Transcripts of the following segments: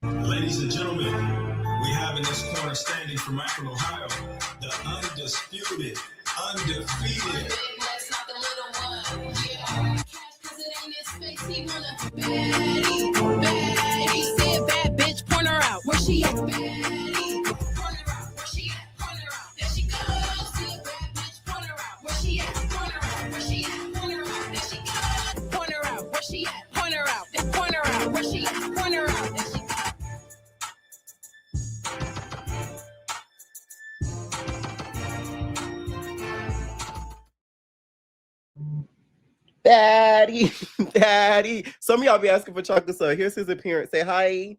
Ladies and gentlemen, we have in this corner standing from Akron, Ohio, the undisputed, undefeated. He said, bad bitch, point her out. Where she at? Baddie, point her out. Where she at? Point her out. There she goes. See a bad bitch, point her out. Where she at? Point her out. Where she at? Point her out. There she goes. Point her out. Where she at? Point her out. Point her out. Where she at? Point her out. There she goes. Daddy, daddy. Some of y'all be asking for chocolate, so here's his appearance. Say hi.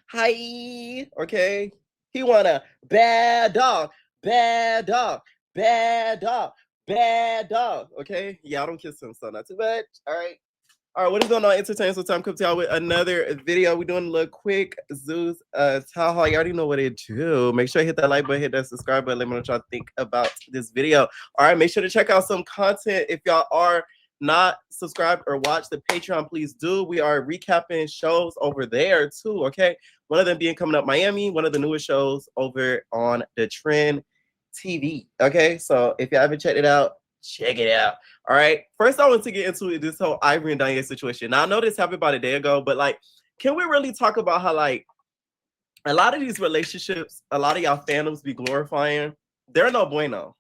Hi. Okay. He want a bad dog, bad dog, bad dog, bad dog. Okay. Y'all don't kiss him, so not too much. All right. All right, what is going on, entertainment? So time comes to y'all with another video. We're doing a little quick Zeus town hall. You already know what it do. Make sure you hit that like button, hit that subscribe button. Let me know what y'all think about this video. All right, make sure to check out some content. If y'all are not subscribed or watch the Patreon, please do. We are recapping shows over there too, okay? One of them being Coming Up Miami, one of the newest shows over on the Trend TV, okay? So if you haven't checked it out, check it out. All right. First, I want to get into this whole Ivory and Donyae situation. Now, I know this happened about a day ago, but like, can we really talk about how like a lot of these relationships, a lot of y'all fandoms be glorifying? They're no bueno.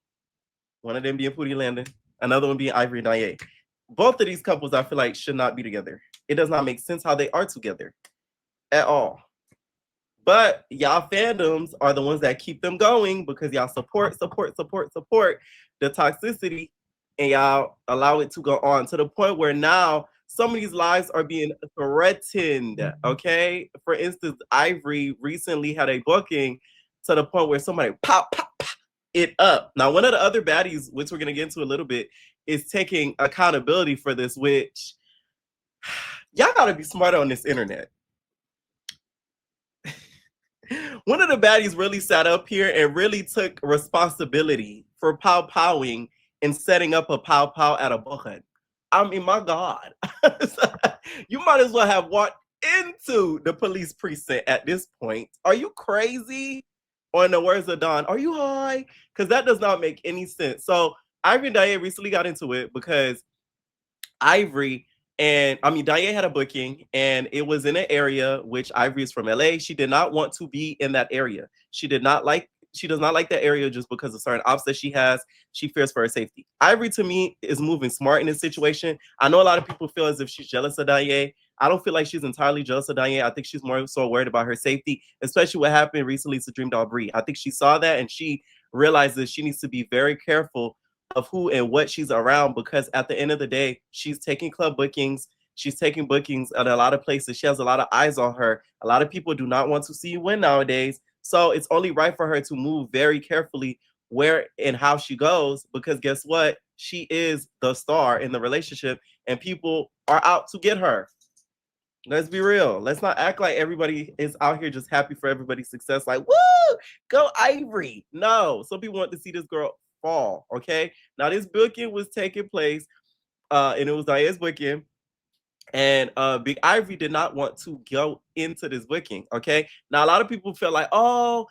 One of them being Becky London, another one being Ivory and Donyae. Both of these couples, I feel like, should not be together. It does not make sense how they are together at all. But y'all fandoms are the ones that keep them going because y'all support the toxicity, and y'all allow it to go on to the point where now some of these lives are being threatened. Okay. For instance, Ivory recently had a booking to the point where somebody pop it up. Now, one of the other baddies, which we're going to get into a little bit, is taking accountability for this, which y'all got to be smart on this internet. One of the baddies really sat up here and really took responsibility for pow-powing and setting up a pow-pow at a booking. I mean, my God. You might as well have walked into the police precinct at this point. Are you crazy? Or in the words of Don, are you high? Because that does not make any sense. So Ivory and Donyae recently got into it because Ivory Donyae had a booking, and it was in an area which Ivory is from LA. She did not want to be in that area. She does not like that area just because of certain ops that she has. She fears for her safety. Ivory, to me, is moving smart in this situation. I know a lot of people feel as if she's jealous of Donyae. I don't feel like she's entirely jealous of Donyae. I think she's more so worried about her safety, especially what happened recently to Dream Doll Bree. I think she saw that and she realizes she needs to be very careful of who and what she's around, because at the end of the day, she's taking club bookings. She's taking bookings at a lot of places. She has a lot of eyes on her. A lot of people do not want to see you win nowadays. So it's only right for her to move very carefully where and how she goes, because guess what? She is the star in the relationship and people are out to get her. Let's be real. Let's not act like everybody is out here just happy for everybody's success. Like, woo, go Ivory. No, some people want to see this girl fall. Okay. Now this booking was taking place, and it was Donyae's booking, and Big Ivory did not want to go into this booking. Okay. Now a lot of people feel like, oh,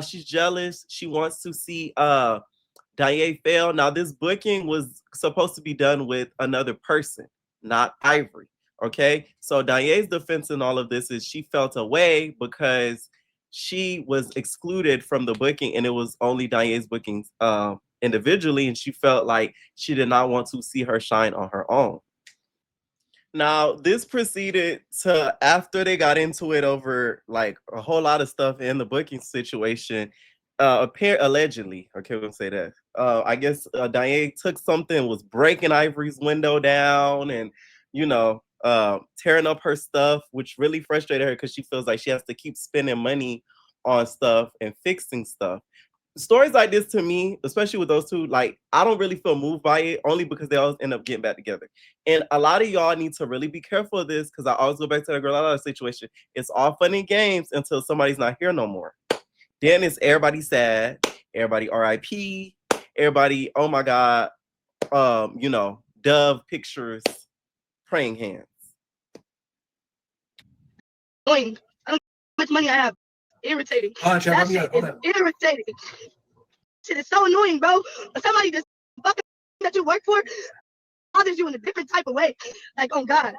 she's jealous. She wants to see Donyae fail. Now this booking was supposed to be done with another person, not Ivory. Okay. So Donyae's defense in all of this is she felt away because she was excluded from the booking, and it was only Donyae's bookings individually, and she felt like she did not want to see her shine on her own. Now, this proceeded to after they got into it over like a whole lot of stuff in the booking situation. Allegedly, okay, we'll say that. I guess Donyae took something, was breaking Ivory's window down, and tearing up her stuff, which really frustrated her because she feels like she has to keep spending money on stuff and fixing stuff. Stories like this, to me, especially with those two, like, I don't really feel moved by it, only because they always end up getting back together. And a lot of y'all need to really be careful of this, because I always go back to the girl out of situation. It's all fun and games until somebody's not here no more. Then it's everybody sad, everybody RIP, everybody, oh my God, Dove pictures, praying hands. annoying. I don't know how much money I have. Irritating. That shit is irritating. Shit is so annoying, bro. Somebody just fucking that you work for bothers you in a different type of way. Like, oh God,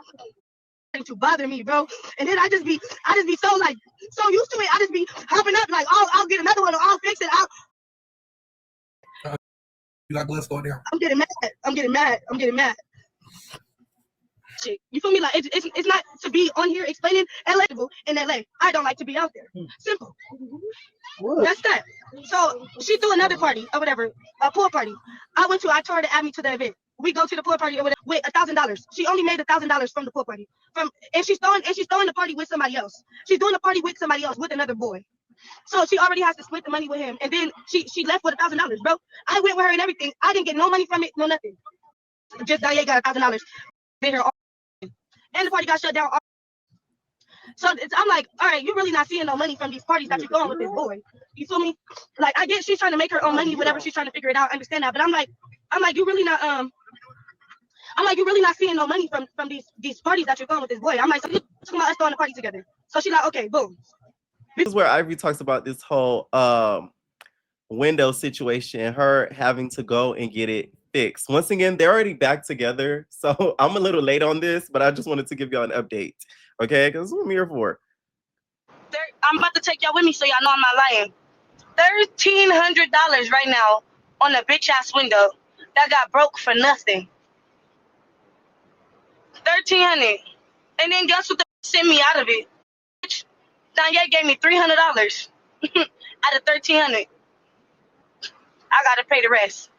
to bother me, bro. And then I just be so like so used to it. I just be hopping up like, oh, I'll get another one or I'll fix it. You got blood going down. I'm getting mad. Shit. You feel me? Like it's not to be on here explaining LA in LA. I don't like to be out there. Simple. That's that. So she threw another party or whatever, a pool party. I told her to add me to the event. We go to the pool party or whatever with $1,000. She only made $1,000 from the pool party. And she's throwing the party with somebody else. She's doing the party with somebody else, with another boy. So she already has to split the money with him. And then she left with $1,000, bro. I went with her and everything. I didn't get no money from it, no nothing. Just Donyae got $1,000. Did her all, and the party got shut down. So I'm like, all right, you're really not seeing no money from these parties that you're going with this boy. You feel me? Like, I get she's trying to make her own money, whatever, she's trying to figure it out. I understand that, but I'm like, you really not you're really not seeing no money from these parties that you're going with this boy. I'm like, so you're talking about us throwing the party together. So she's like, okay, boom. This is where Ivory talks about this whole window situation, her having to go and get it fixed. Once again, they're already back together, so I'm a little late on this, but I just wanted to give y'all an update, okay? Because what I'm here for. I'm about to take y'all with me so y'all know I'm not lying. $1,300 right now on a bitch ass window that got broke for nothing. $1,300, and then guess what? They sent me out of it. Donyae gave me $300 out of $1,300. I gotta pay the rest.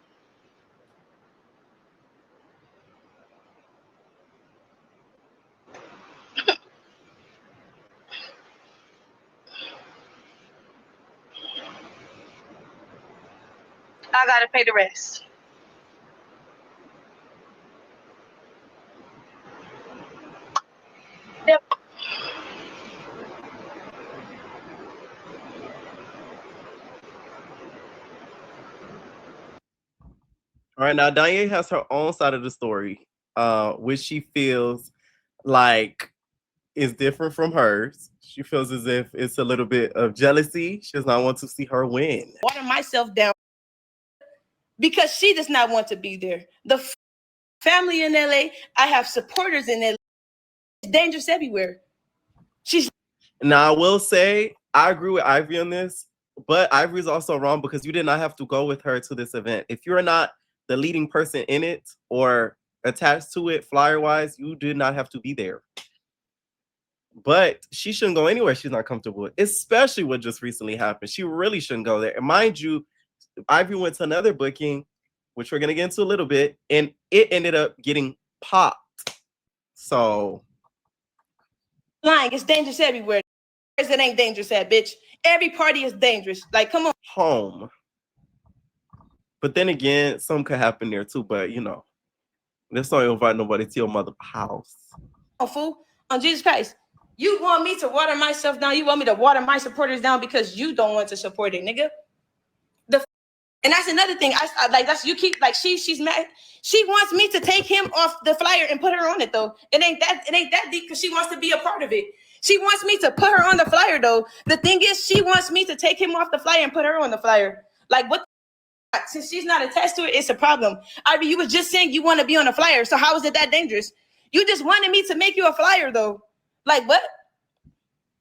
I gotta pay the rest. Yep. All right, now Donyae has her own side of the story, which she feels like is different from hers. She feels as if it's a little bit of jealousy. She does not want to see her win. Water myself down because she does not want to be there. The family in LA, I have supporters in LA. It's dangerous everywhere. Now, I will say, I agree with Ivory on this, but Ivory's also wrong because you did not have to go with her to this event. If you're not the leading person in it or attached to it flyer-wise, you did not have to be there. But she shouldn't go anywhere she's not comfortable with, especially what just recently happened. She really shouldn't go there. And mind you, Ivory went to another booking, which we're going to get into a little bit, and it ended up getting popped. So... lying, it's dangerous everywhere. It ain't dangerous at, bitch. Every party is dangerous. Like, come on. Home. But then again, some could happen there too. But, you know, let's not invite nobody to your mother's house. Oh, fool. On Jesus Christ. You want me to water myself down? You want me to water my supporters down because you don't want to support it, nigga? And that's another thing. I like that's you keep like she's mad. She wants me to take him off the flyer and put her on it though. It ain't that deep because she wants to be a part of it. She wants me to put her on the flyer though. The thing is, she wants me to take him off the flyer and put her on the flyer. Like what? Since she's not attached to it, it's a problem. Ivy, you was just saying you want to be on a flyer. So how is it that dangerous? You just wanted me to make you a flyer though. Like what?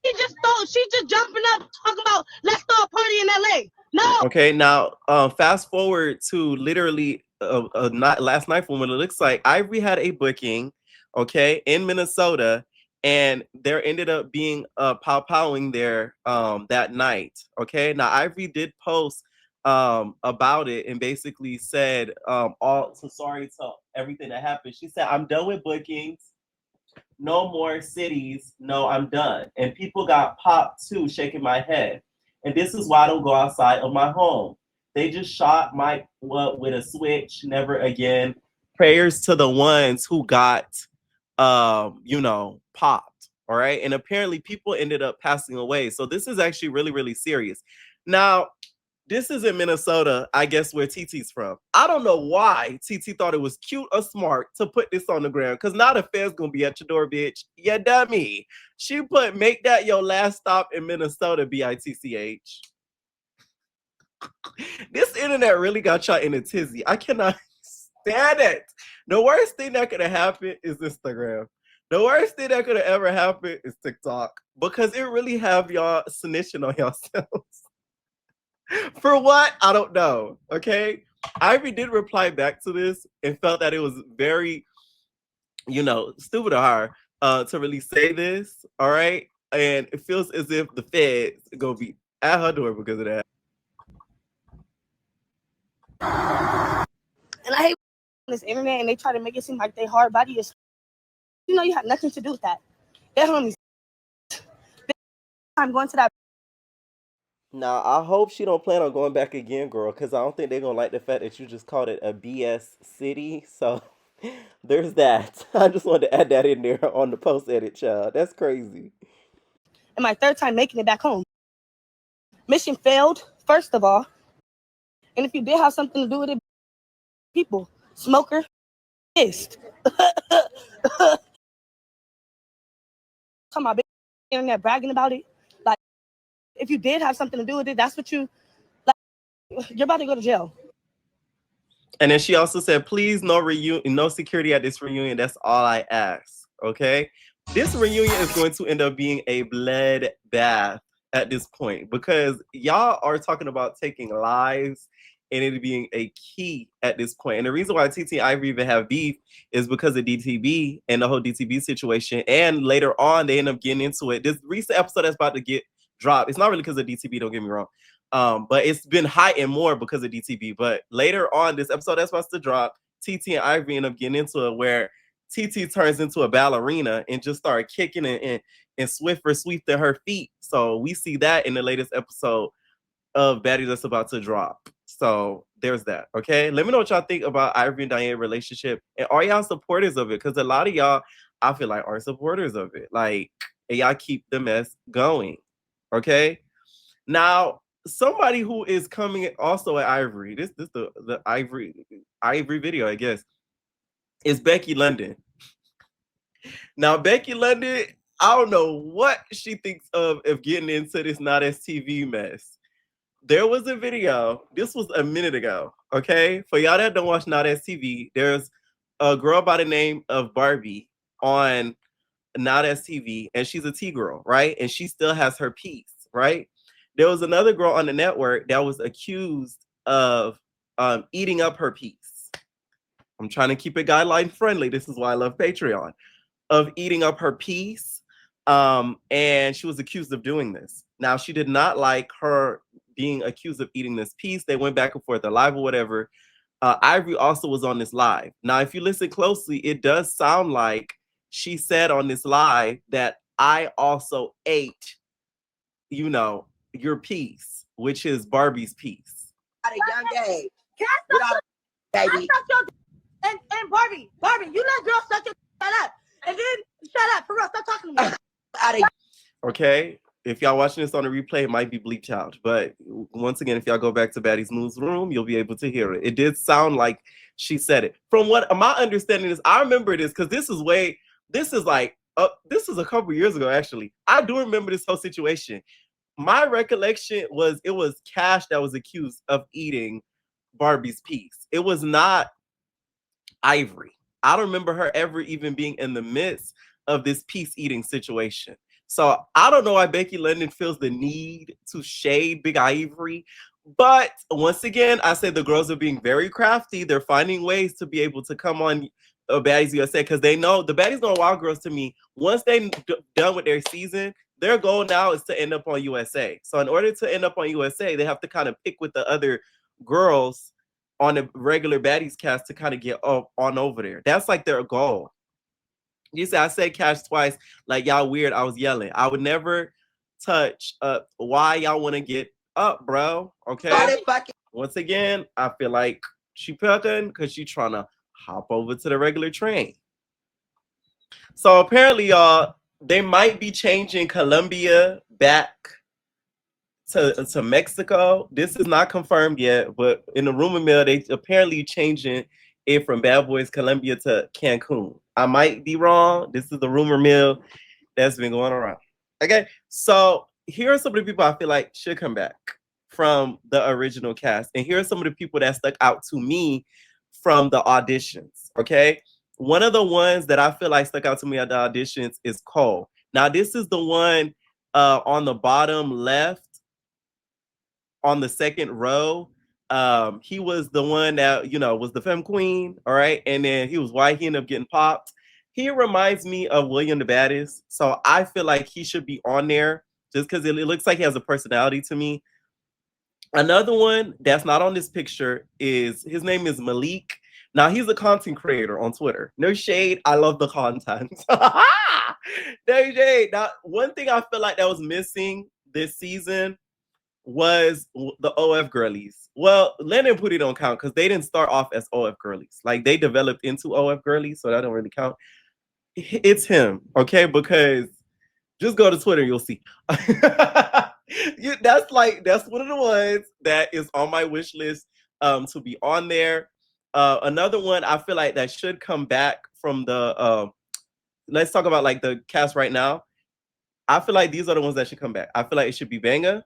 She's just jumping up talking about let's throw a party in LA. No. Okay, now fast forward to literally not last night from what it looks like. Ivory had a booking, okay, in Minnesota, and there ended up being pow-powing there that night. Okay, now Ivory did post about it and basically said sorry to everything that happened. She said, "I'm done with bookings. No more cities. No, I'm done." And people got popped too, shaking my head. And this is why I don't go outside of my home. They just shot Mike with a switch. Never again. Prayers to the ones who got, popped. All right. And apparently people ended up passing away. So this is actually really, really serious. Now, This is in Minnesota, I guess, where TT's from. I don't know why TT thought it was cute or smart to put this on the ground, because now the Fed's gonna be at your door, bitch. Yeah, dummy. She put, make that your last stop in Minnesota, BITCH. This internet really got y'all in a tizzy. I cannot stand it. The worst thing that could have happened is Instagram. The worst thing that could have ever happened is TikTok, because it really have y'all snitching on yourselves. For what? I don't know. Okay. Ivy did reply back to this and felt that it was very, stupid of her to really say this. All right. And it feels as if the feds are gonna be at her door because of that. And I hate this internet and they try to make it seem like they hard body is. You have nothing to do with that. That homies. I'm going to that. Now, I hope she don't plan on going back again, girl, because I don't think they're gonna like the fact that you just called it a BS city. So there's that. I just wanted to add that in there on the post edit, child. That's crazy. And my third time making it back home. Mission failed, first of all. And if you did have something to do with it, people, smoker, pissed. Talking about internet bragging about it. Like, if you did have something to do with it, that's what you're about to go to jail. And then she also said, please, no security at this reunion. That's all I ask. Okay. This reunion is going to end up being a bloodbath at this point, because y'all are talking about taking lives and it being a key at this point. And the reason why TT and Ivory even have beef is because of DTB and the whole DTB situation. And later on, they end up getting into it. This recent episode that's about to get dropped, it's not really because of DTB, don't get me wrong. But it's been heightened more because of DTB. But later on, this episode that's supposed to drop, TT and Ivory end up getting into it where TT turns into a ballerina and just started kicking and Swiffer sweeping her feet. So we see that in the latest episode of Baddies that's about to drop. So there's that. Okay. Let me know what y'all think about Ivory and Donyae relationship. And are y'all supporters of it? Because a lot of y'all, I feel like, are supporters of it. Like, and y'all keep the mess going. Okay. Now, somebody who is coming also at Ivory, this the Ivory video, I guess, is Becky London. Now, Becky London, I don't know what she thinks of getting into this Not STV mess. There was a video, this was a minute ago, okay? For y'all that don't watch Not STV, there's a girl by the name of Barbie on Not STV, and she's a T-girl, right? And she still has her piece, right? There was another girl on the network that was accused of eating up her piece. I'm trying to keep it guideline friendly. This is why I love Patreon. Of eating up her piece. And she was accused of doing this. Now, she did not like her being accused of eating this piece. They went back and forth, the live or whatever. Ivory also was on this live. Now, if you listen closely, it does sound like she said on this live that I also ate, your piece, which is Barbie's piece. At a young age. Baby. And Barbie, you let girls suck your shut up. And then shut up. For real, stop talking to me. Okay. If y'all watching this on a replay, it might be bleeped out. But once again, if y'all go back to Baddie's newsroom, you'll be able to hear it. It did sound like she said it. From what my understanding is, I remember this because this is a couple years ago, actually. I do remember this whole situation. My recollection was it was Cash that was accused of eating Barbie's piece. It was not Ivory. I don't remember her ever even being in the midst of this piece eating situation. So I don't know why Becky London feels the need to shade Big Ivory. But once again, I said the girls are being very crafty. They're finding ways to be able to come on Baddies USA because they know the Baddies Gone Wild girls, to me, once they're done with their season, their goal now is to end up on USA. So in order to end up on USA, they have to kind of pick with the other girls on the regular Baddies cast to kind of get on over there. That's like their goal. You see, I said Cash twice, like y'all weird. I was yelling. I would never touch why y'all want to get up, bro. Okay. Once again, I feel like she picking because she trying to hop over to the regular train. So apparently, y'all, they might be changing Columbia back to Mexico. This is not confirmed yet, but in the rumor mill, they apparently changing it from Bad Boys Colombia to Cancun. I might be wrong. This is the rumor mill that's been going around. Okay, so here are some of the people I feel like should come back from the original cast, and here are some of the people that stuck out to me from the auditions. Okay, one of the ones that I feel like stuck out to me at the auditions is Cole. Now, this is the one on the bottom left on the second row. He was the one that, was the femme queen. All right. And then he was white. He ended up getting popped. He reminds me of William the Baddest. So I feel like he should be on there just because it looks like he has a personality to me. Another one that's not on this picture is his name is Malik. Now he's a content creator on Twitter. No shade. I love the content. No shade. Now, one thing I feel like that was missing this season was the OF girlies. Well, Lennon put it on count because they didn't start off as OF girlies. Like they developed into OF girlies, so that don't really count. It's him, okay? Because just go to Twitter, you'll see. That's one of the ones that is on my wish list to be on there. Another one I feel like that should come back from the let's talk about like the cast right now. I feel like these are the ones that should come back. I feel like it should be Banga.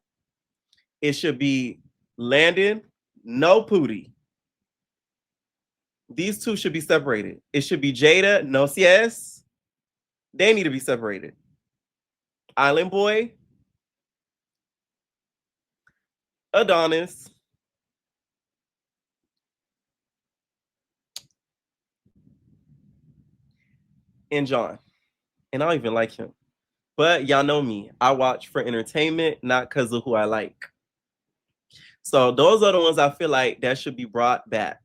It should be Landon, no Pootie. These two should be separated. It should be Jada, no CS. They need to be separated. Island Boy, Adonis, and John. And I don't even like him. But y'all know me. I watch for entertainment, not because of who I like. So those are the ones I feel like that should be brought back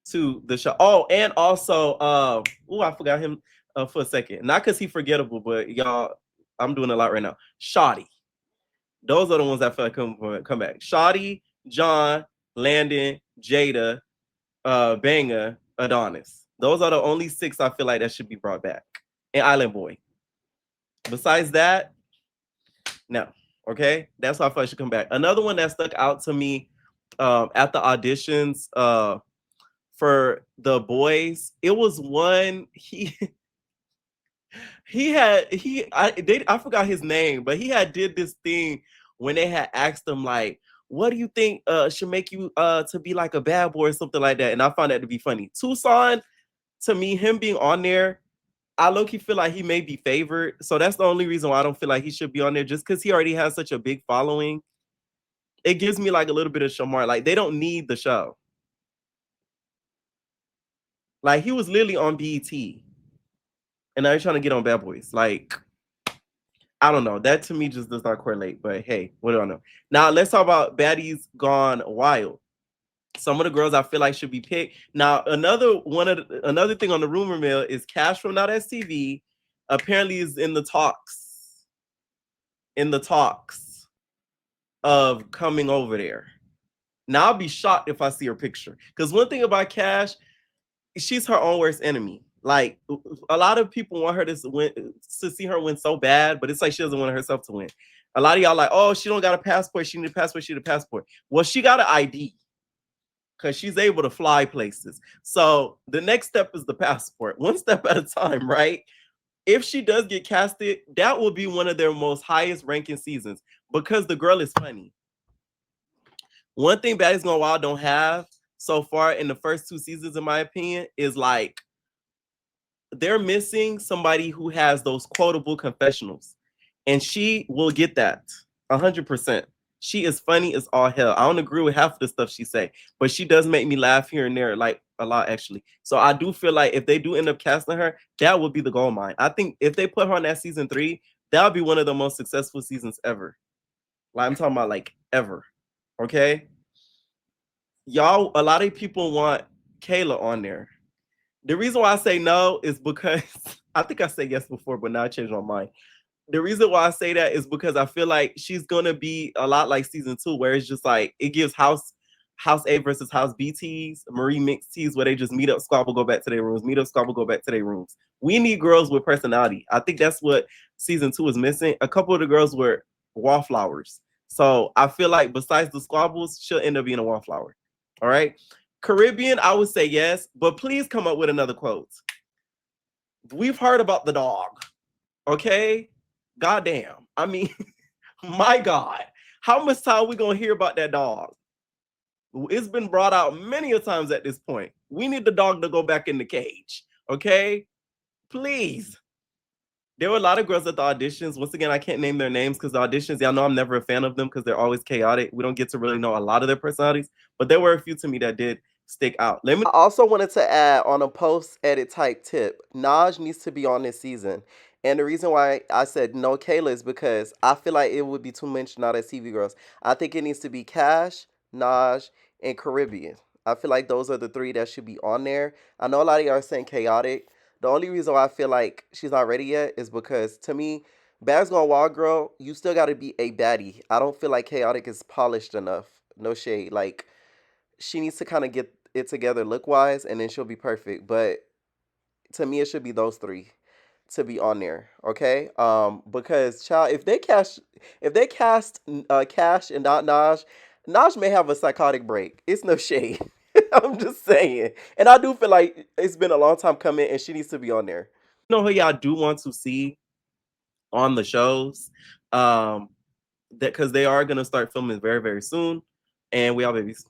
to the show. Oh, and also, I forgot him for a second. Not because he's forgettable, but y'all, I'm doing a lot right now. Shawty. Those are the ones I feel like come back. Shawty, John, Landon, Jada, Banga, Adonis. Those are the only 6 I feel like that should be brought back. And Island Boy. Besides that, no. Okay, that's how I feel like should come back. Another one that stuck out to me at the auditions for the boys, it was one I forgot his name, but he had did this thing when they had asked him like, what do you think should make you to be like a bad boy or something like that? And I found that to be funny. Tucson, to me, him being on there, I low-key feel like he may be favored. So that's the only reason why I don't feel like he should be on there, just because he already has such a big following. It gives me like a little bit of Shamar. Like they don't need the show. Like he was literally on BET. And now he's trying to get on Bad Boys. Like, I don't know. That to me just does not correlate. But hey, what do I know? Now let's talk about Baddies Gone Wild. Some of the girls I feel like should be picked. Now, another thing on the rumor mill is Cash from Now That's TV apparently is in the talks of coming over there. Now I'll be shocked if I see her picture. Because one thing about Cash, she's her own worst enemy. Like a lot of people want her to see her win so bad, but it's like she doesn't want herself to win. A lot of y'all like, oh, she don't got a passport. She need a passport. She need a passport. Well, she got an ID. Because she's able to fly places. So the next step is the passport. One step at a time, right? If she does get casted, that will be one of their most highest ranking seasons because the girl is funny. One thing Baddies Gone Wild don't have so far in the first 2 seasons, in my opinion, is like they're missing somebody who has those quotable confessionals. And she will get that 100%. She is funny as all hell. I don't agree with half of the stuff she say, but she does make me laugh here and there, like a lot actually. So I do feel like if they do end up casting her, that would be the gold mine. I think if they put her on that season 3, that would be one of the most successful seasons ever. Like I'm talking about like ever. Okay. Y'all, a lot of people want Kayla on there. The reason why I say no is because I think I said yes before, but now I changed my mind. The reason why I say that is because I feel like she's gonna be a lot like season 2, where it's just like it gives house A versus house B teas, Marie mixed teas, where they just meet up, squabble, go back to their rooms, meet up, squabble, go back to their rooms. We need girls with personality. I think that's what season 2 is missing. A couple of the girls were wallflowers. So I feel like besides the squabbles, she'll end up being a wallflower. All right. Caribbean, I would say yes, but please come up with another quote. We've heard about the dog. Okay. Goddamn. I mean, my God. How much time we gonna hear about that dog? It's been brought out many a times at this point. We need the dog to go back in the cage. Okay. Please. There were a lot of girls at the auditions. Once again, I can't name their names because the auditions, y'all know I'm never a fan of them because they're always chaotic. We don't get to really know a lot of their personalities, but there were a few to me that did stick out. I also wanted to add on a post-edit type tip, Naj needs to be on this season. And the reason why I said no Kayla is because I feel like it would be too much not as TV girls. I think it needs to be Cash, Naj, and Caribbean. I feel like those are the three that should be on there. I know a lot of y'all are saying chaotic. The only reason why I feel like she's not ready yet is because, to me, Bags Gone Wild Girl, you still got to be a baddie. I don't feel like Chaotic is polished enough. No shade. Like, she needs to kind of get it together look-wise, and then she'll be perfect. But to me, it should be those three to be on there, okay? Because, child, if they cast Cash and not Naj may have a psychotic break. It's no shade. I'm just saying. And I do feel like it's been a long time coming and she needs to be on there. You know who y'all do want to see on the shows? That because they are gonna start filming very, very soon. And we all babies.